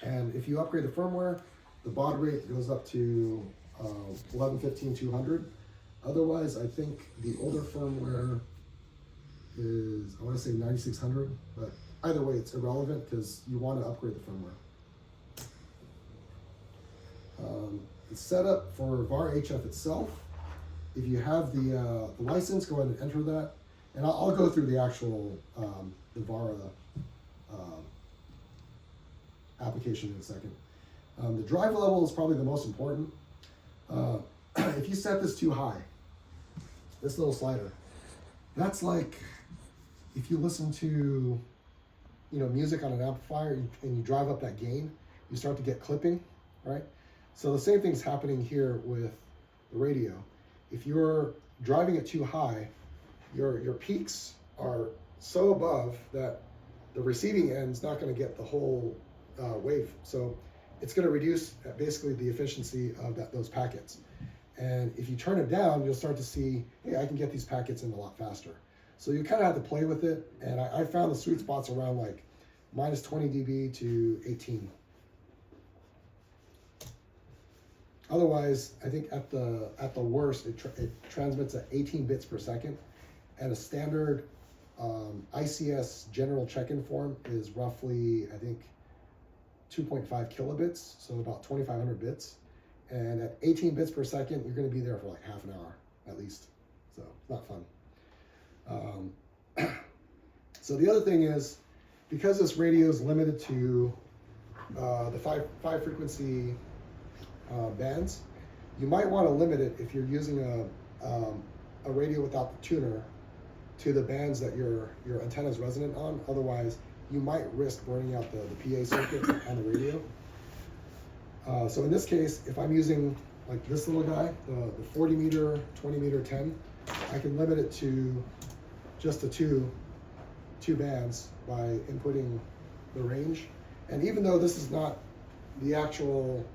And if you upgrade the firmware, the baud rate goes up to 1115-200. Otherwise, I think the older firmware is, I want to say 9600, but either way, it's irrelevant because you want to upgrade the firmware. The setup for VAR HF itself, if you have the license, go ahead and enter that. And I'll go through the actual the VAR application in a second. The drive level is probably the most important. If you set this too high, this little slider, that's like if you listen to music on an amplifier and you drive up that gain, you start to get clipping, right? So the same thing's happening here with the radio. If you're driving it too high, your peaks are so above that the receiving end's not going to get the whole wave. So it's going to reduce basically the efficiency of those packets. And if you turn it down, you'll start to see, hey, I can get these packets in a lot faster. So you kind of have to play with it. And I found the sweet spots around like minus 20 dB to 18. Otherwise, I think at the worst, it transmits at 18 bits per second. And a standard ICS general check-in form is roughly, I think, 2.5 kilobits, so about 2,500 bits. And at 18 bits per second, you're going to be there for like half an hour at least. So it's not fun. So the other thing is, because this radio is limited to the five frequency bands, you might want to limit it if you're using a radio without the tuner to the bands that your antenna is resonant on. Otherwise, you might risk burning out the PA circuit on the radio. So in this case, if I'm using like this little guy, the 40 meter, 20 meter 10, I can limit it to just the two bands by inputting the range. And even though this is not the actual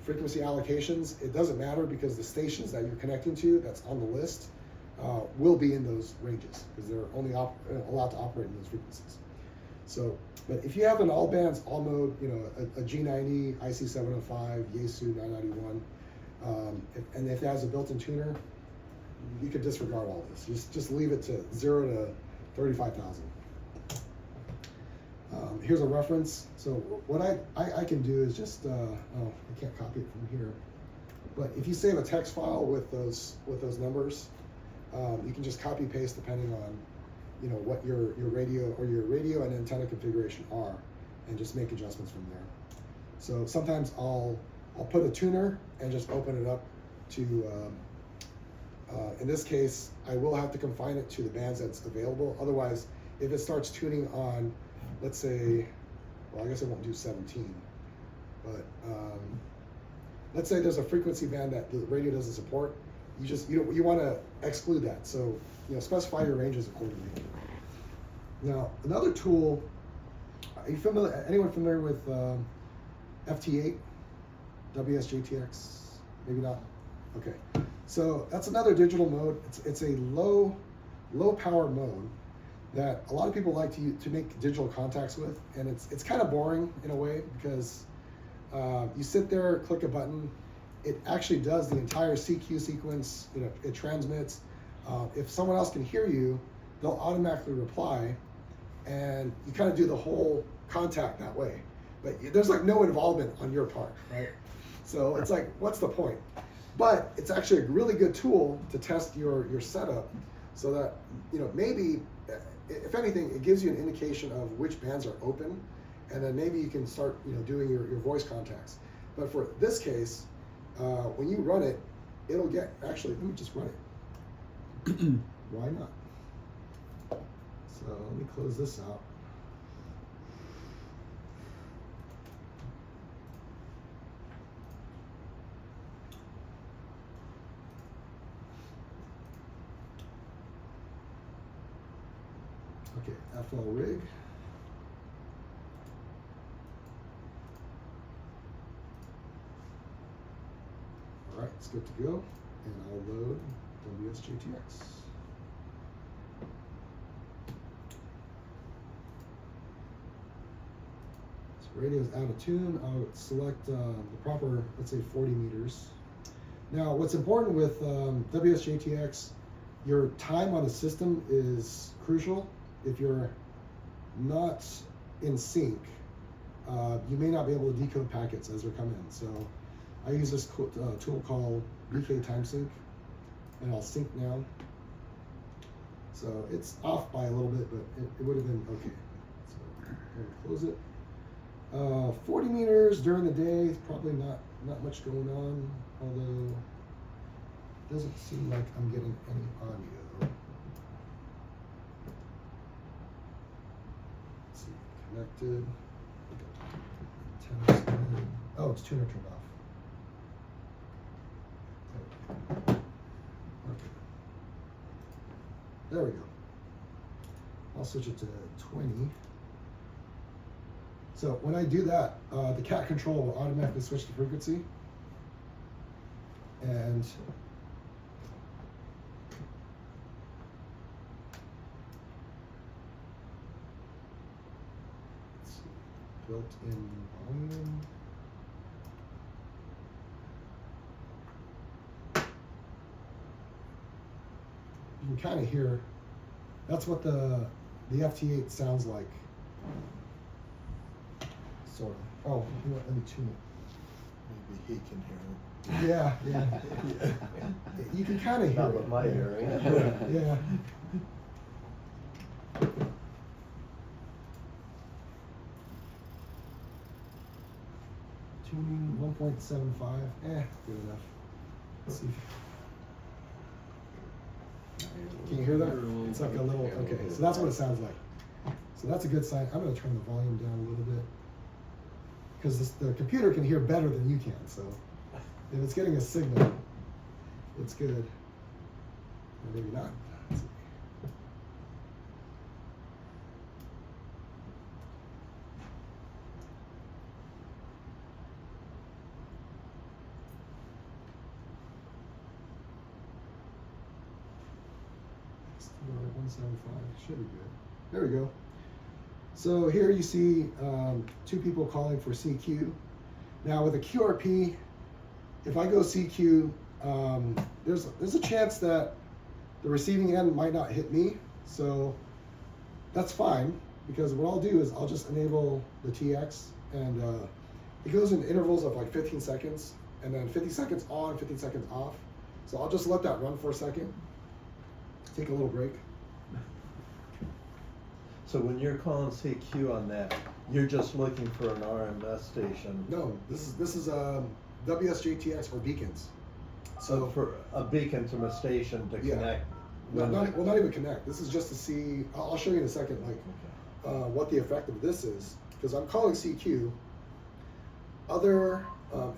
frequency allocations, it doesn't matter because the stations that you're connecting to that's on the list will be in those ranges because they're only allowed to operate in those frequencies. So, but if you have an all bands, all mode, a G90, IC705, Yaesu 991, and if it has a built-in tuner, you could disregard all this. Just leave it to 0 to 35,000. Here's a reference. So what I can do is just, I can't copy it from here, but if you save a text file with those numbers, you can just copy paste depending on what your radio and antenna configuration are, and just make adjustments from there. So sometimes I'll put a tuner and just open it up to in this case I will have to confine it to the bands that's available. Otherwise, if it starts tuning on, let's say, well, I guess I won't do 17, but let's say there's a frequency band that the radio doesn't support, you want to exclude that. So specify your ranges accordingly. Now, another tool, are you familiar? Anyone familiar with FT8, WSJTX? Maybe not. Okay, so that's another digital mode. It's a low power mode that a lot of people like to make digital contacts with, and it's kind of boring in a way because you sit there, click a button. It actually does the entire CQ sequence. It transmits. If someone else can hear you, they'll automatically reply, and you kind of do the whole contact that way. But there's like no involvement on your part, right? So it's like, what's the point? But it's actually a really good tool to test your setup, so that maybe, if anything, it gives you an indication of which bands are open, and then maybe you can start doing your voice contacts. But for this case, when you run it, it'll get, actually, let me just run it. Why not? So let me close this out. Okay, FL rig. All right, it's good to go. And I'll load WSJTX. It's radio is out of tune, I would select the proper, let's say 40 meters. Now, what's important with WSJTX, your time on the system is crucial. If you're not in sync, you may not be able to decode packets as they come in. So I use this tool called BK TimeSync, and I'll sync now. So it's off by a little bit, but it would have been okay. So I'm gonna close it. 40 meters during the day, probably not much going on, although it doesn't seem like I'm getting any audio. Let's see, connected. Antenna's good. Oh, it's tuner turned off. Okay. There we go. I'll switch it to 20. So when I do that, the cat control will automatically switch the frequency. And let's see, built-in volume. You can kind of hear, that's what the FT8 sounds like. Sort of. Oh, you know what, let me tune it. Maybe he can hear it. Yeah. You can kind of hear Not it. with my hearing. Yeah. Tuning 1.75. Good enough. Let's see. Can you hear that? It's like a little, okay, so that's what it sounds like. So that's a good sign. I'm going to turn the volume down a little bit, because the computer can hear better than you can. So if it's getting a signal, it's good. Or maybe not. Let's see. Still at 175. Should be good. There we go. So here you see two people calling for CQ. Now with a QRP, if I go CQ, there's a chance that the receiving end might not hit me. So that's fine, because what I'll do is I'll just enable the TX, and it goes in intervals of like 15 seconds, and then 50 seconds on, 15 seconds off. So I'll just let that run for a second, take a little break. So when you're calling CQ on that, you're just looking for an RMS station? No, this is WSJTX or beacons. So for a beacon to a station to Yeah. connect? Not even connect. This is just to see. I'll show you in a second, like what the effect of this is, because I'm calling CQ. Other,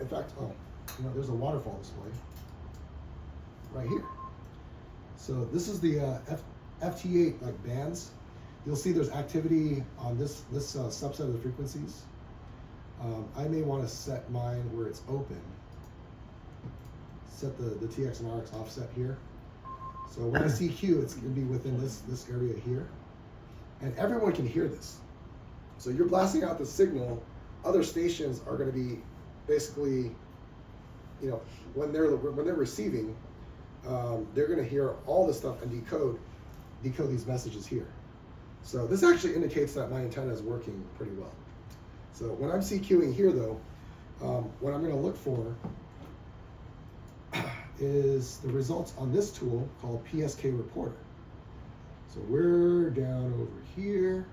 in fact, there's a waterfall display right here. So this is the FT8 like bands. You'll see there's activity on this subset of the frequencies. I may want to set mine where it's open. Set the TX and RX offset here. So when I CQ, it's going to be within this area here. And everyone can hear this. So you're blasting out the signal. Other stations are going to be basically, when they're receiving, they're going to hear all this stuff and decode these messages here. So this actually indicates that my antenna is working pretty well. So when I'm CQing here though, what I'm going to look for is the results on this tool called PSK Reporter. So we're down over here.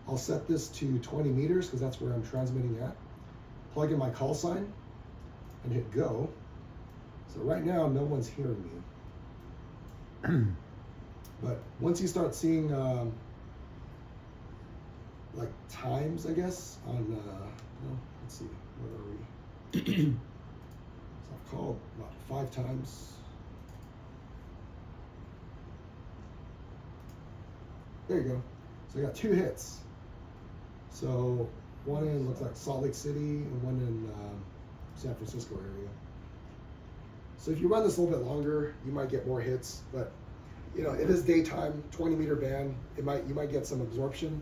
I'll set this to 20 meters because that's where I'm transmitting at. Plug in my call sign and hit go. So right now, no one's hearing me. But once you start seeing like times, I guess, on, let's see, where are we? So I've called about 5 times. There you go. So I got 2 hits. So one in looks like Salt Lake City and one in San Francisco area. So if you run this a little bit longer, you might get more hits, but it is daytime, 20 meter band. You might get some absorption.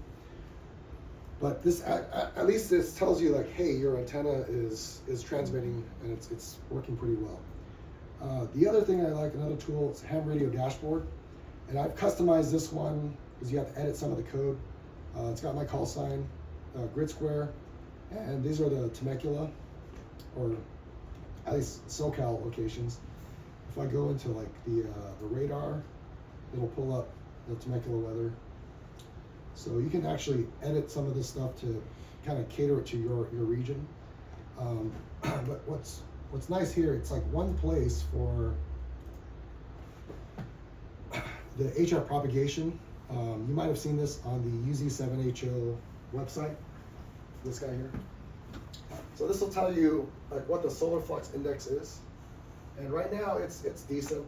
But this, at least this tells you like, hey, your antenna is transmitting and it's working pretty well. The other thing I like, another tool, is Ham Radio Dashboard. And I've customized this one because you have to edit some of the code. It's got my call sign, grid square, and these are the Temecula, or at least SoCal locations. If I go into like the radar, it'll pull up the Temecula weather. So you can actually edit some of this stuff to kind of cater it to your region. But what's nice here, it's like one place for the HF propagation. You might have seen this on the UZ7HO website, this guy here. So this will tell you like what the solar flux index is. And right now it's decent.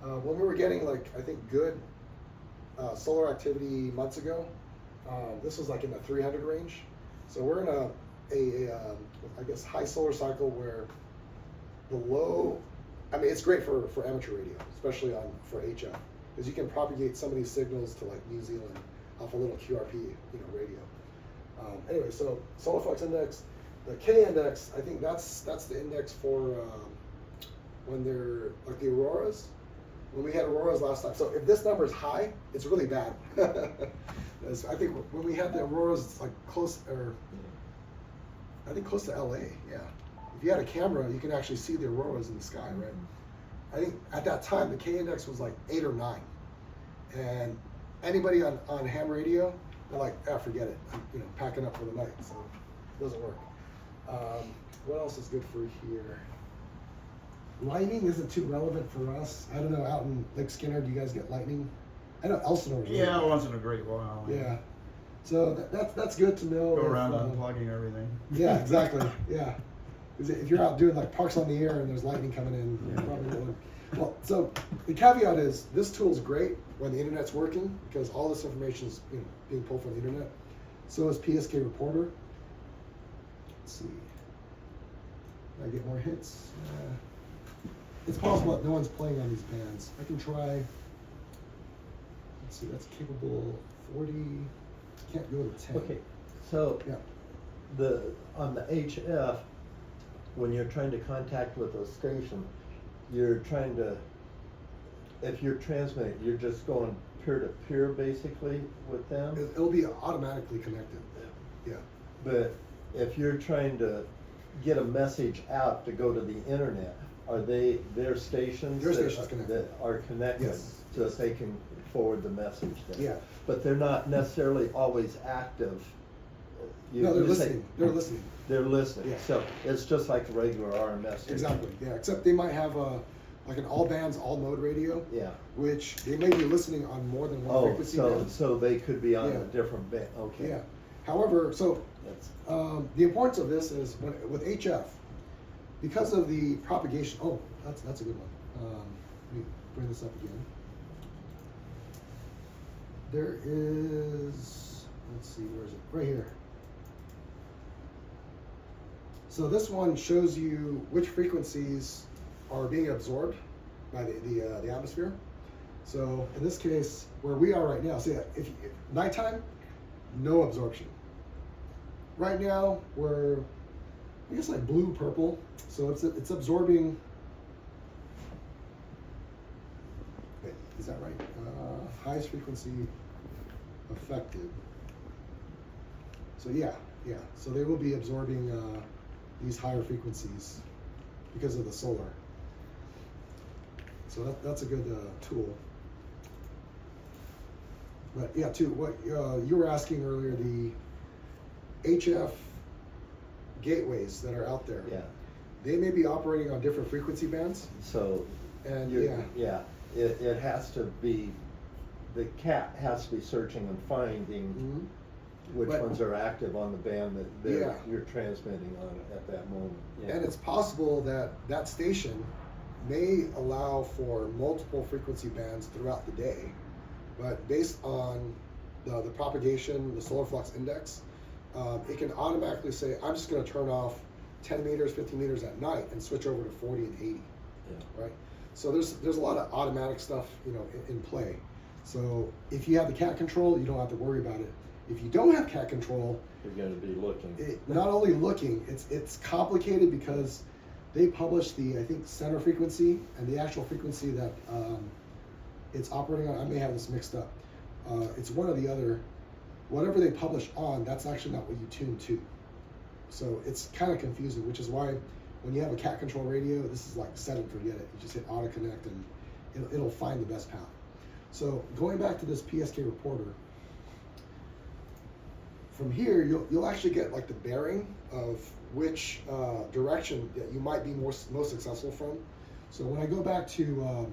When we were getting like, I think good solar activity months ago, this was like in the 300 range. So we're in a I guess high solar cycle where the low, I mean, it's great for amateur radio, especially for HF, because you can propagate some of these signals to like New Zealand off a little QRP, radio. Anyway, so solar flux index, the K index, I think that's the index for when they're like the auroras. When we had auroras last time, so if this number is high, it's really bad. I think when we had the auroras, it's like close, or I think close to LA. Yeah, if you had a camera, you can actually see the auroras in the sky, right? I think at that time the K index was like 8 or 9, and anybody on ham radio, they're like, forget it, I'm packing up for the night, so it doesn't work. What else is good for here? Lightning isn't too relevant for us. I don't know, out in Lake Skinner, do you guys get lightning? I know Elsinore. Yeah, once in a great while. Yeah. So that's good to know. Go around unplugging everything. Yeah, exactly. Yeah. If you're out doing like parks on the air and there's lightning coming in, you probably won't. Well, so the caveat is this tool is great when the internet's working because all this information is being pulled from the internet. So is PSK Reporter. Let's see. I get more hits. It's possible that no one's playing on these bands. I can try. Let's see, that's capable 40. Can't go to 10. Okay, so Yeah. on the HF, when you're trying to contact with a station, you're trying to, if you're transmitting, you're just going peer-to-peer basically with them? It'll be automatically connected. Yeah. But if you're trying to get a message out to go to the internet, are their stations? Their station's connected. That are connected, Yes. so that they can forward the message then? Yeah. But they're not necessarily always active. No, they're you say- listening. They're listening. They're listening, Yeah. so it's just like a regular RMS station. Exactly. Yeah. Except they might have like an all bands, all mode radio. Yeah. Which they may be listening on more than one Oh, frequency band. so they could be on Yeah. a different band, okay. Yeah. However, so That's, the importance of this is with HF, because of the propagation. Oh, that's a good one. Let me bring this up again. There is, let's see, where is it? Right here. So this one shows you which frequencies are being absorbed by the atmosphere. So in this case, where we are right now, see, if nighttime, no absorption. Right now, we're, I guess, like blue purple, so it's absorbing. Wait, is that right? Highest frequency affected. So yeah. So they will be absorbing these higher frequencies because of the solar. So that's a good tool. But yeah, too, what you were asking earlier, the HF gateways that are out there, yeah, they may be operating on different frequency bands. so, And it has to be, the cat has to be searching and finding Mhm. which But- ones are active on the band that Yeah. you're transmitting on at that moment. Yeah. And it's possible that that station may allow for multiple frequency bands throughout the day, but based on the propagation, the solar flux index, it can automatically say, I'm just going to turn off 10 meters, 50 meters at night and switch over to 40 and 80, Yeah. right? So there's a lot of automatic stuff, in play. So if you have the cat control, you don't have to worry about it. If you don't have cat control, you're gonna be looking. Not only looking, it's complicated because they publish the, I think, center frequency and the actual frequency that it's operating on. I may have this mixed up. It's one or the other. Whatever they publish on, that's actually not what you tune to. So it's kind of confusing, which is why when you have a cat control radio, this is like set and forget it. You just hit auto connect and it'll find the best path. So going back to this PSK reporter, from here you'll actually get like the bearing of which direction that you might be most successful from. So when I go back to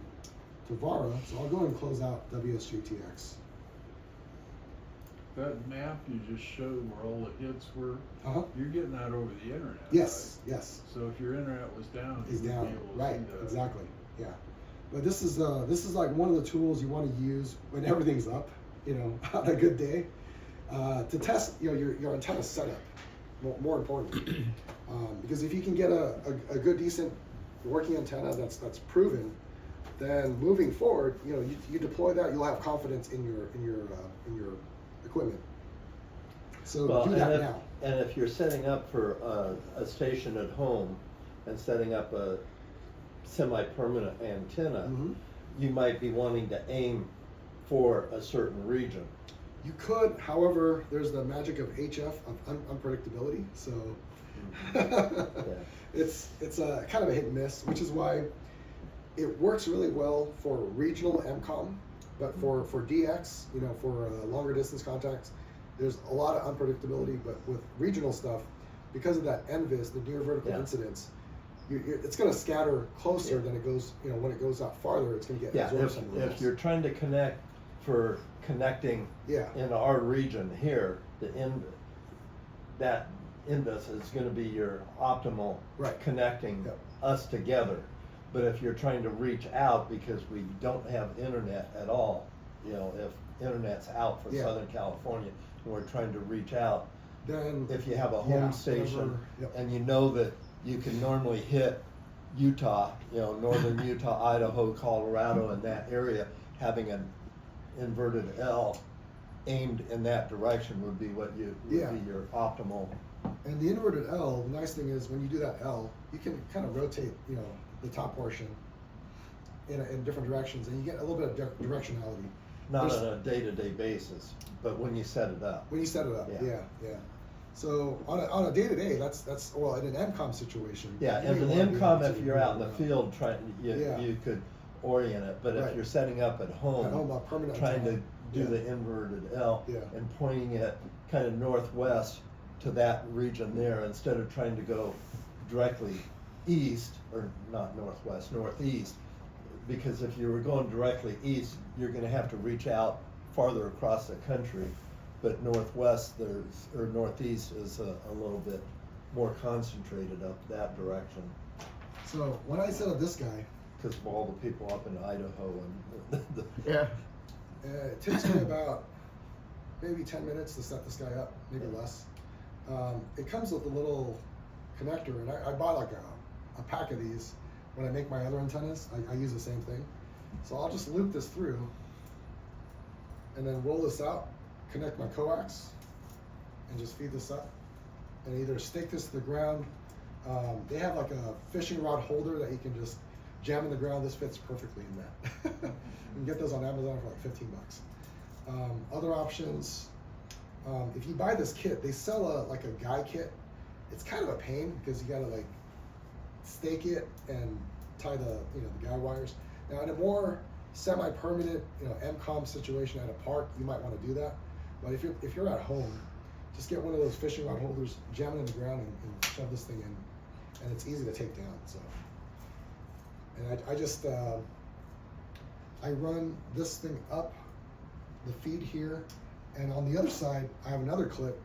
VARA, so I'll go and close out WSJTX. That map you just showed where all the hits were, Uh-huh. you're getting that over the internet. Yes, yes. Right? So if your internet was down, Is you would down, be able to right? see that. Exactly. Yeah. But this is like one of the tools you want to use when everything's up, you know, on a good day, to test, you know, your antenna setup. More importantly, because if you can get a good, decent working antenna that's proven, then moving forward, you know, you deploy that, you'll have confidence in your equipment. So Well, do that now. and if you're setting up for a station at home and setting up a semi-permanent antenna, Mhm. you might be wanting to aim for a certain region. You could, however, there's the magic of HF of unpredictability. So it's a kind of a hit and miss, which is why it works really well for regional MCOM, but for DX, you know, for longer distance contacts, there's a lot of unpredictability. But with regional stuff, because of that NVIS, the near vertical incidence, it's going to scatter closer than it goes. You know, when it goes out farther, it's going to get absorbed somewhere if else. you're trying to connect for connecting in our region here, that NVIS is going to be your optimal connecting us together. But if you're trying to reach out because we don't have internet at all, you know, if internet's out for Southern California and we're trying to reach out, then if you have a home station and you know that you can normally hit Utah, you know, northern Utah, Idaho, Colorado, and that area, having an inverted L aimed in that direction would be what would be your optimal. And the inverted L, the nice thing is when you do that L, you can kind of rotate, you know, the top portion in different directions, and you get a little bit of directionality. Not on a day-to-day basis, but when you set it up. When you set it up, yeah. So on a day-to-day, that's well, in an MCOM situation. Yeah, you and may an wanna be MCOM, able if to you're out in the move field trying, you could orient it, but if you're setting up at home, a permanent trying to antenna. do the inverted L and pointing it kind of northwest to that region there, instead of trying to go directly east, or not northwest, northeast, because if you were going directly east, you're gonna have to reach out farther across the country, but northwest or northeast is a little bit more concentrated up that direction. So when I set up this guy, Because of all the people up in Idaho and it takes me about maybe 10 minutes to set this guy up, maybe less. It comes with a little connector, and I buy like a pack of these when I make my other antennas. I use the same thing. So I'll just loop this through and then roll this out, connect my coax, and just feed this up. And either stake this to the ground. They have like a fishing rod holder that you can just jam in the ground. This fits perfectly in that. You can get those on Amazon for like 15 bucks. Other options, if you buy this kit, they sell like a guy kit. It's kind of a pain because you gotta like stake it and tie the guy wires. Now in a more semi-permanent MCOM situation at a park, you might want to do that. But if you're at home, just get one of those fishing rod holders, jam it in the ground, and shove this thing in, and it's easy to take down. So, and I just I run this thing up the feed here, and on the other side I have another clip,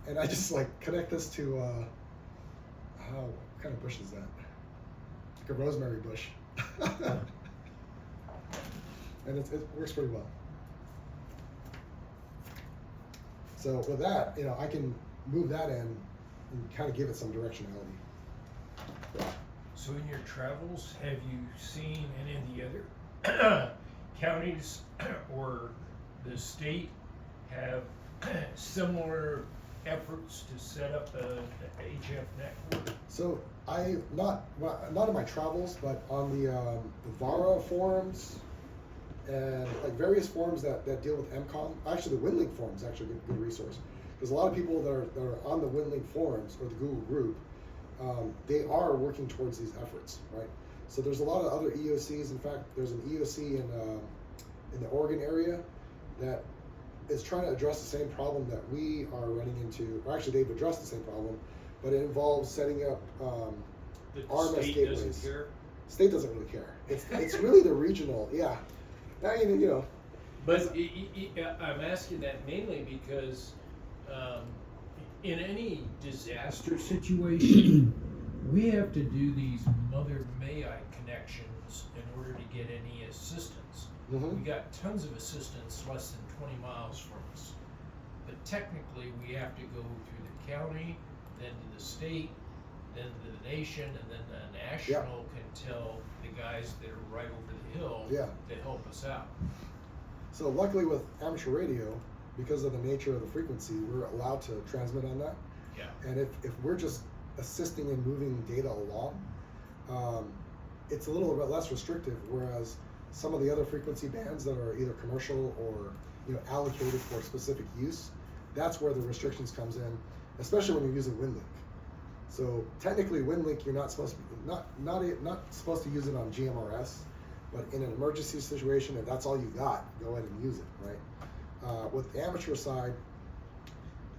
and I just like connect this to what kind of bush is that? Like a rosemary bush. And it works pretty well. So with that, I can move that in and kind of give it some directionality. So in your travels, have you seen any of the other counties or the state have similar efforts to set up a HF network? So not in my travels, but on the VARA forums and like various forums that deal with MCOM. Actually, the WinLink forum is actually a good resource because a lot of people that are on the WinLink forums or the Google group, they are working towards these efforts, right? So there's a lot of other EOCs. In fact, there's an EOC in the Oregon area that is trying to address the same problem that we are running into. Or actually, they've addressed the same problem, but it involves setting up That RMS the state gateways. doesn't care? State doesn't really care. It's really the regional, yeah. Now you know. But I'm asking that mainly because in any disaster situation, we have to do these Mother May I connections in order to get any assistance. Mhm. We got tons of assistance less than 20 miles from us. But technically, we have to go through the county, then to the state, then to the nation, and then the national can tell the guys that are right over the hill Yeah. to help us out. So luckily with amateur radio, because of the nature of the frequency, we're allowed to transmit on that. Yeah. And if we're just assisting in moving data along, it's a little bit less restrictive. Whereas some of the other frequency bands that are either commercial or allocated for specific use, that's where the restrictions comes in, especially when you're using WinLink. So technically, WinLink you're not supposed to not supposed to use it on GMRS, but in an emergency situation, if that's all you got, go ahead and use it, right? With the amateur side,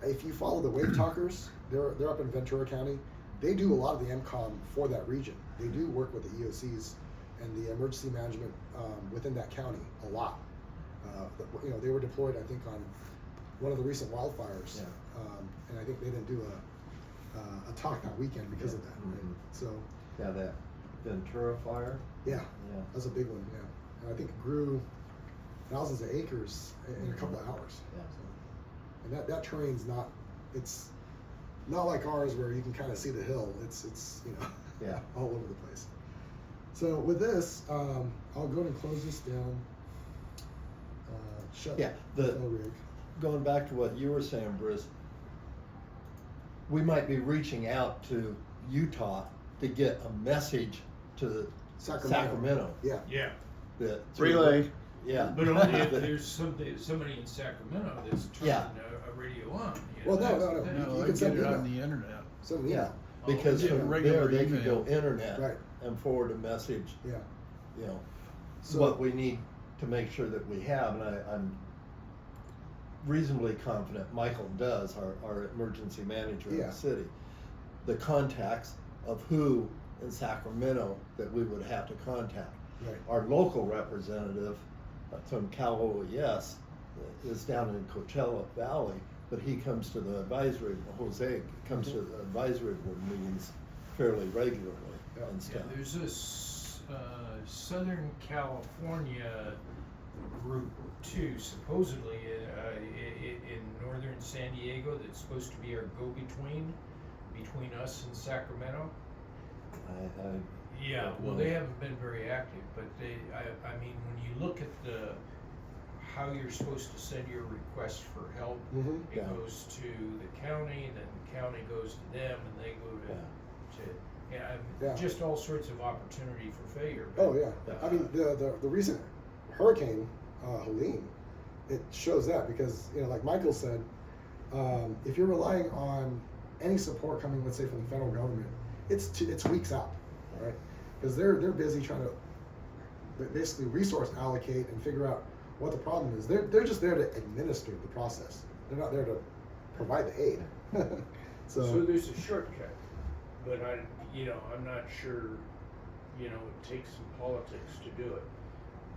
if you follow the Wave Talkers, they're up in Ventura County. They do a lot of the MCOM for that region. They do work with the EOCs and the emergency management within that county a lot. They were deployed, I think, on one of the recent wildfires, and I think they didn't do a talk that weekend because of that. Right? Mhm. So Yeah, that Ventura fire. yeah, Yeah. that's a big one. Yeah, and I think it grew thousands of acres in a couple of hours. Yeah. And that terrain's it's not like ours where you can kind of see the hill. It's Yeah. all over the place. So with this, I'll go ahead and close this down. Shut Yeah, the rig. Going back to what you were saying, Bruce, we might be reaching out to Utah to get a message to Sacramento. Yeah. Yeah. that Relay. Yeah. But only if there's somebody in Sacramento that's turning Yeah. a radio on. Well, no. that's- You No, can they send get it email. on the internet. Send an Yeah, email. because yeah, from regular there they can go email. internet Right. and forward a message, Yeah. So what we need to make sure that we have, and I'm reasonably confident Michael does, our emergency manager in Yeah. the city, the contacts of who in Sacramento that we would have to contact. right. Our local representative from Cal OES is down in Coachella Valley, but he comes to the advisory, Jose comes to the advisory board meetings fairly regularly Yeah. and Yeah, stuff. there's this Southern California group too, supposedly in northern San Diego, that's supposed to be our go-between between us and Sacramento. Yeah, well, they haven't been very active, but I mean, when you look at how you're supposed to send your request for help, Mm-hmm. it Yeah. goes to the county, then the county goes to them, and they go Yeah. just all sorts of opportunity for failure. Oh yeah. I mean the recent hurricane, Helene, it shows that because like Michael said, if you're relying on any support coming, let's say from the federal government, it's weeks out, right? Because they're busy trying to basically resource allocate and figure out what the problem is. They're just there to administer the process. They're not there to provide the aid. So there's a shortcut, but I'm not sure, it takes some politics to do it.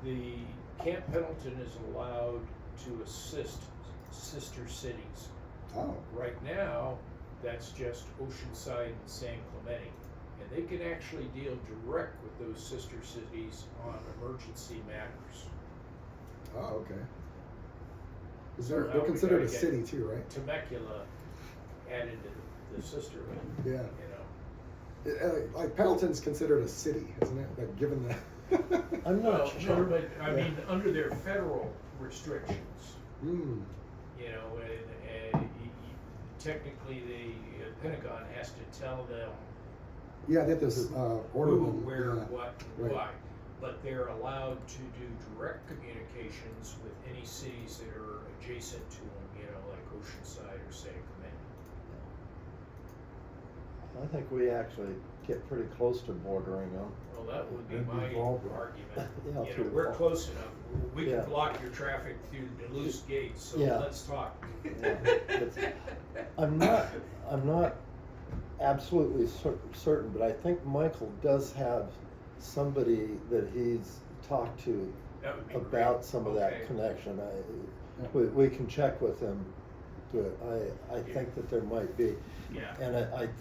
The Camp Pendleton is allowed to assist sister cities. Oh, Right now, that's just Oceanside and San Clemente. And they can actually deal direct with those sister cities on emergency matters. oh, okay. Is So they're now we considered a gotta get city too, right? Temecula added to the sisterhood, Yeah. Like Pendleton's considered a city, isn't it? Like given the. I'm not Well, sure. no, but I Yeah. mean, under their federal restrictions, Hmm. and technically the Pentagon has to tell them Yeah, they have to order who, them. where, yeah. what, and Right. why. But they're allowed to do direct communications with any cities that are adjacent to them, you know, like Oceanside or San Clemente. I think we actually get pretty close to bordering them. Well, that would be That'd be my Volvo. argument. Yeah, You through know, the we're Volvo. close enough. We Yeah. can block your traffic through Duluth gates, so Yeah. let's talk. Yeah, I'm not absolutely certain, but I think Michael does have somebody that he's talked to That would be about great. some of Okay. that connection. Yeah. We can check with him, but I think that there might be. Yeah. And I think